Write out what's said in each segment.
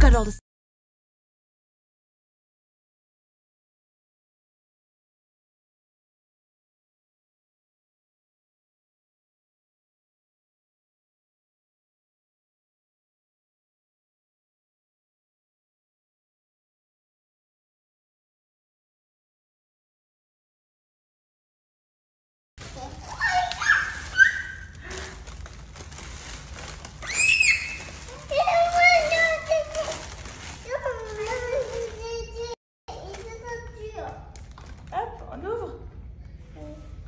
got all the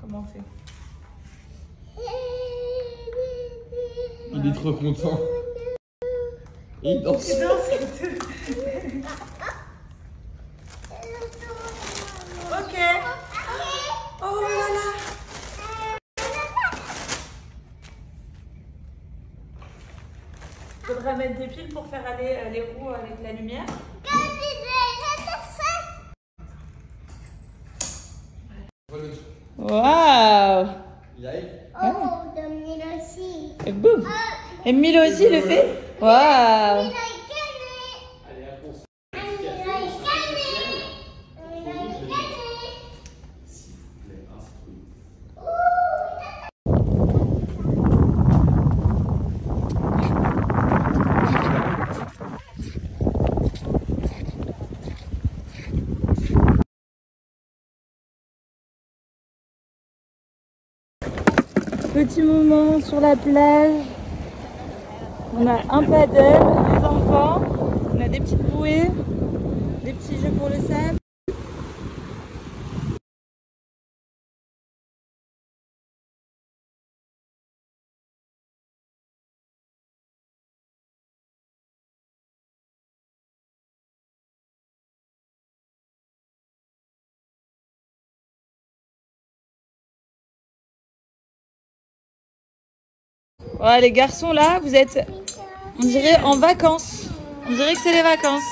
Comment on fait? Il est trop content. Il danse. Il danse. Ok. Oh là là. Faudra mettre des piles pour faire aller les roues avec la lumière. Waouh! Oh, de Milo aussi. Et boum! Et Milo aussi le fait? Waouh! Petit moment sur la plage. On a un paddle, les enfants. On a des petites bouées, des petits jeux pour le sable. Ouais, les garçons là, vous êtes, on dirait en vacances. On dirait que c'est les vacances.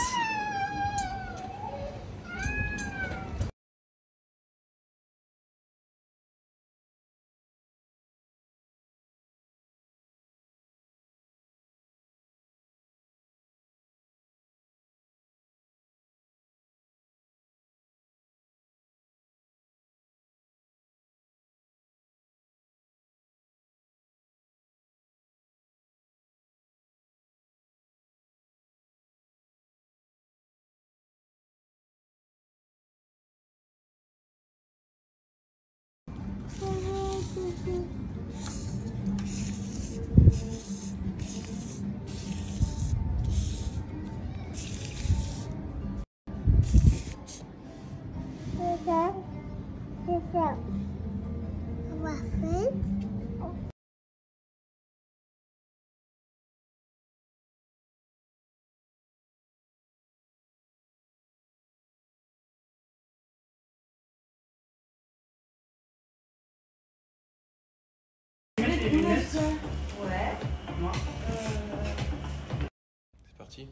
C'est parti.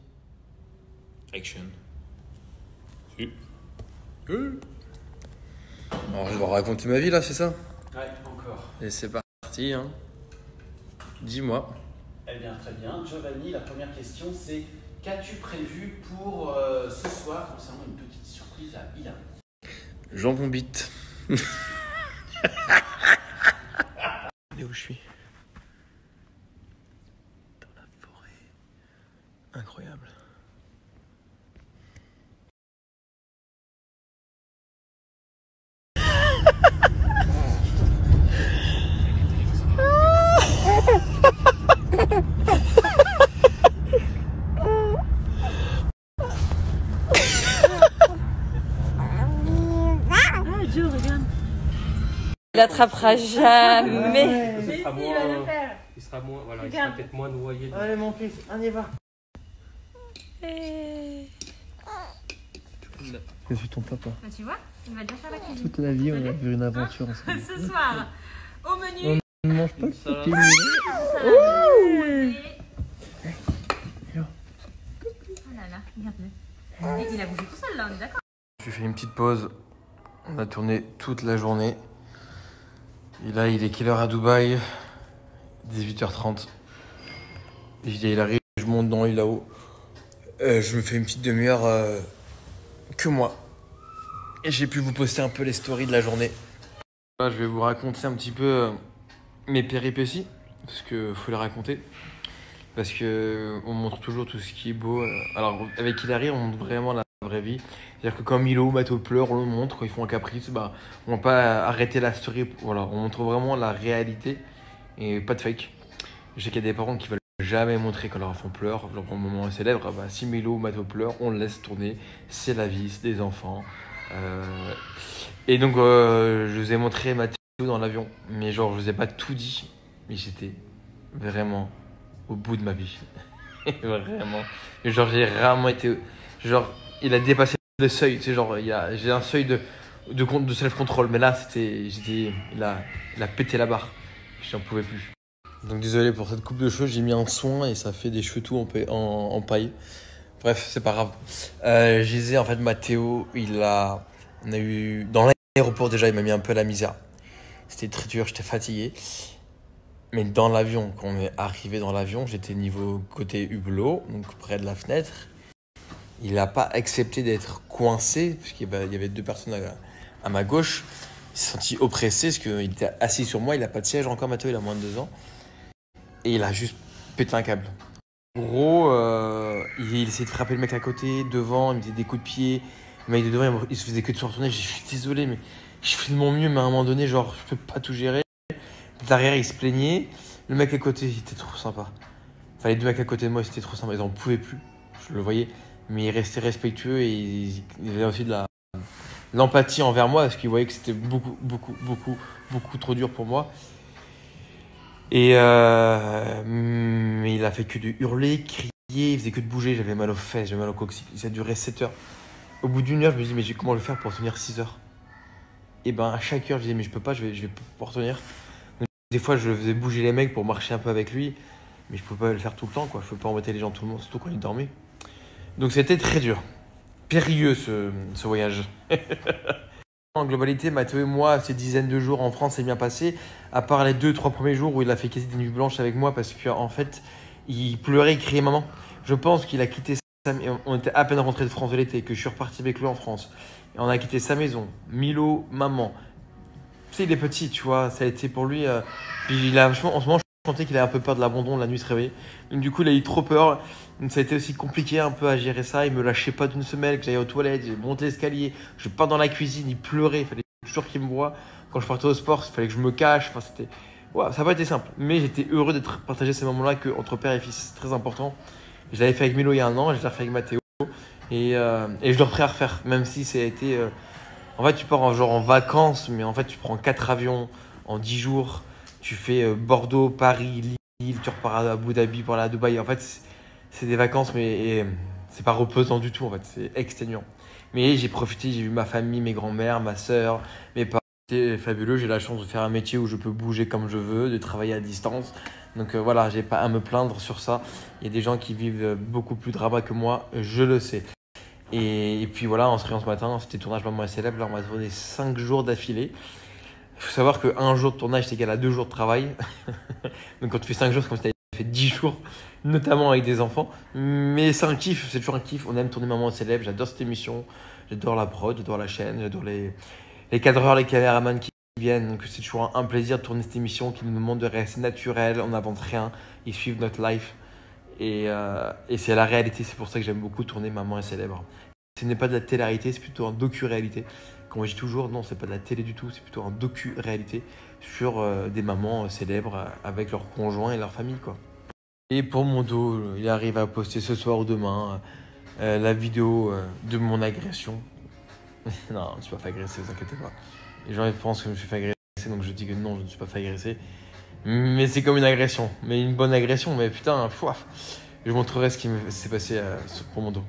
Action. Si. Alors je vais raconter ma vie là, c'est ça? Ouais, encore. Et c'est parti, hein. Dis-moi. Eh bien, très bien. Giovanni, la première question, c'est qu'as-tu prévu pour ce soir concernant une petite surprise à Hilary? Jambon bite. Et où je suis? Dans la forêt. Incroyable. Il l'attrapera jamais. Il sera moins, voilà, il sera peut-être moins noyé. Allez mon fils, on y va. Je suis ton papa. Bah, tu vois, il va déjà faire la cuisine. Toute la vie, on a vu une aventure ensemble. Ce soir, au menu. On ne mange pas le Ça va. petit. Oh là là, regarde-le. Et il a bougé tout seul là, on est d'accord. J'ai fait une petite pause. On a tourné toute la journée. Et là, il est quelle heure à Dubaï? 18h30. Je dis à Hilary, je monte dans l'île là-haut. je me fais une petite demi-heure que moi. Et j'ai pu vous poster un peu les stories de la journée. Là, je vais vous raconter un petit peu mes péripéties, parce que faut les raconter. Parce que on montre toujours tout ce qui est beau. Alors avec Hilary, on montre vraiment la vraie vie. C'est-à-dire que quand Milo ou Mathéo pleurent, on le montre. Quand ils font un caprice, bah, on va pas arrêter la story. Voilà, on montre vraiment la réalité et pas de fake. Je sais qu'il y a des parents qui veulent jamais montrer quand leur enfant pleure, leur moment célèbre. Bah, si Milo ou Mathéo pleure, on le laisse tourner. C'est la vie, c'est des enfants. Et donc je vous ai montré Mathéo dans l'avion, mais genre je vous ai pas tout dit, mais j'étais vraiment au bout de ma vie. Vraiment. Et genre j'ai rarement été, genre il a dépassé le seuil, tu sais, genre j'ai un seuil de self-control, mais là il a pété la barre, j'en pouvais plus. Donc désolé pour cette coupe de cheveux, j'ai mis un soin et ça fait des cheveux tout en paille. Bref, c'est pas grave. Je disais, en fait, Mathéo, on a eu, dans l'aéroport déjà, il m'a mis un peu à la misère. C'était très dur, j'étais fatigué. Mais dans l'avion, quand on est arrivé dans l'avion, j'étais niveau côté hublot, donc près de la fenêtre. Il n'a pas accepté d'être coincé, parce qu'il y avait 2 personnes à ma gauche. Il s'est senti oppressé, parce qu'il était assis sur moi, il n'a pas de siège encore, Mathéo, il a moins de 2 ans. Et il a juste pété un câble. En gros, il essayait de frapper le mec à côté, devant, il me faisait des coups de pied. Le mec de devant, il se faisait que de se retourner. Je suis désolé, mais je fais de mon mieux, mais à un moment donné, genre, je peux pas tout gérer. Derrière, il se plaignait. Le mec à côté, il était trop sympa. Enfin, les 2 mecs à côté de moi, c'était trop sympa. Ils en pouvaient plus. Je le voyais. Mais il restait respectueux et il avait aussi de l'empathie envers moi parce qu'il voyait que c'était beaucoup trop dur pour moi. Et mais il a fait que de hurler, crier, il faisait que de bouger, j'avais mal aux fesses, j'avais mal au coccyx. Ça a duré 7 heures. Au bout d'1 heure, je me dis mais comment le faire pour tenir 6 heures? Et ben à chaque heure, je disais mais je peux pas, je vais pas pouvoir tenir. Donc, des fois, je faisais bouger les mecs pour marcher un peu avec lui, mais je peux pas le faire tout le temps, quoi. Je peux pas embêter les gens tout le monde, surtout quand ils dormaient. Donc c'était très dur, périlleux ce voyage. En globalité, Mathéo et moi, ces dizaines de jours en France, c'est bien passé. À part les 2-3 premiers jours où il a fait quasi des nuits blanches avec moi parce qu'en fait, il pleurait, il criait maman. Je pense qu'il a quitté sa maison. On était à peine rentré de France de l'été, que je suis reparti avec lui en France. Et on a quitté sa maison, Milo, maman. Tu sais, il est petit, tu vois, ça a été pour lui. Puis il a vachement, en ce moment, je sentais qu'il avait un peu peur de l'abandon, de la nuit se réveiller. Donc du coup, il a eu trop peur. Donc ça a été aussi compliqué un peu à gérer ça. Il me lâchait pas d'une semelle, que j'allais aux toilettes, j'ai monté l'escalier, je pars dans la cuisine, il pleurait, il fallait toujours qu'il me voie. Quand je partais au sport, il fallait que je me cache. Enfin, c'était, ouais, ça n'a pas été simple. Mais j'étais heureux d'être partagé ces moments-là entre père et fils, c'est très important. Je l'avais fait avec Milo il y a 1 an, je l'ai refait avec Mathéo. Et je le referai à refaire, même si ça a été... En fait, tu pars en vacances, mais en fait, tu prends 4 avions en 10 jours. Tu fais Bordeaux, Paris, Lille, tu repars à Abu Dhabi pour aller à Dubaï. En fait, c'est des vacances, mais c'est pas reposant du tout, en fait. C'est exténuant. Mais j'ai profité, j'ai vu ma famille, mes grands-mères, ma sœur, mes parents. C'était fabuleux. J'ai la chance de faire un métier où je peux bouger comme je veux, de travailler à distance. Donc voilà, j'ai pas à me plaindre sur ça. Il y a des gens qui vivent beaucoup plus drama que moi, je le sais. Et puis voilà, en se réveillant ce matin, c'était tournage Maman est célèbre. Là, on m'a tourné 5 jours d'affilée. Il faut savoir qu'un jour de tournage, c'est égal à 2 jours de travail. Donc quand tu fais 5 jours, c'est comme si tu avais fait 10 jours, notamment avec des enfants. Mais c'est un kiff, c'est toujours un kiff. On aime tourner Maman est célèbre. J'adore cette émission. J'adore la prod, j'adore la chaîne, j'adore les cadreurs, les caméramans qui viennent. Donc c'est toujours un plaisir de tourner cette émission qui nous demande de rester naturel. On n'invente rien. Ils suivent notre life. Et c'est la réalité. C'est pour ça que j'aime beaucoup tourner Maman est célèbre. Ce n'est pas de la télé-réalité, c'est plutôt un docu-réalité. Comme je dis toujours, non, c'est pas de la télé du tout, c'est plutôt un docu-réalité sur des mamans célèbres avec leurs conjoints et leur famille, quoi. Et pour mon dos, il arrive à poster ce soir ou demain la vidéo de mon agression. Non, je ne suis pas fait agresser, ne vous inquiétez pas. Les gens ils pensent que je me suis fait agresser, donc je dis que non, je ne suis pas fait agresser. Mais c'est comme une agression, mais une bonne agression, mais putain, fouaf. Je vous montrerai ce qui s'est passé pour mon dos.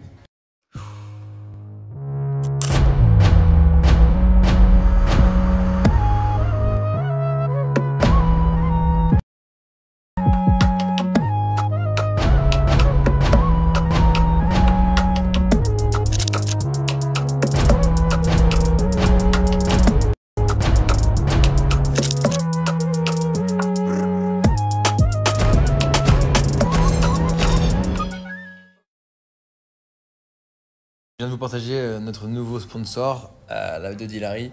Je viens de vous partager notre nouveau sponsor, la vidéo d'Hilary.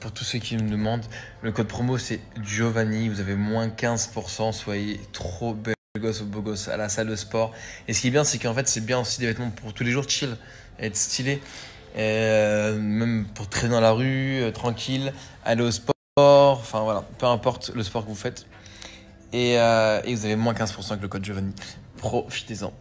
Pour tous ceux qui me demandent, le code promo c'est Giovanni, vous avez moins 15%, soyez trop belle gosse ou beau gosse à la salle de sport. Et ce qui est bien, c'est qu'en fait c'est bien aussi des vêtements pour tous les jours, chill, être stylé, même pour traîner dans la rue, tranquille, aller au sport, enfin voilà, peu importe le sport que vous faites. Et vous avez moins 15% avec le code Giovanni. Profitez-en.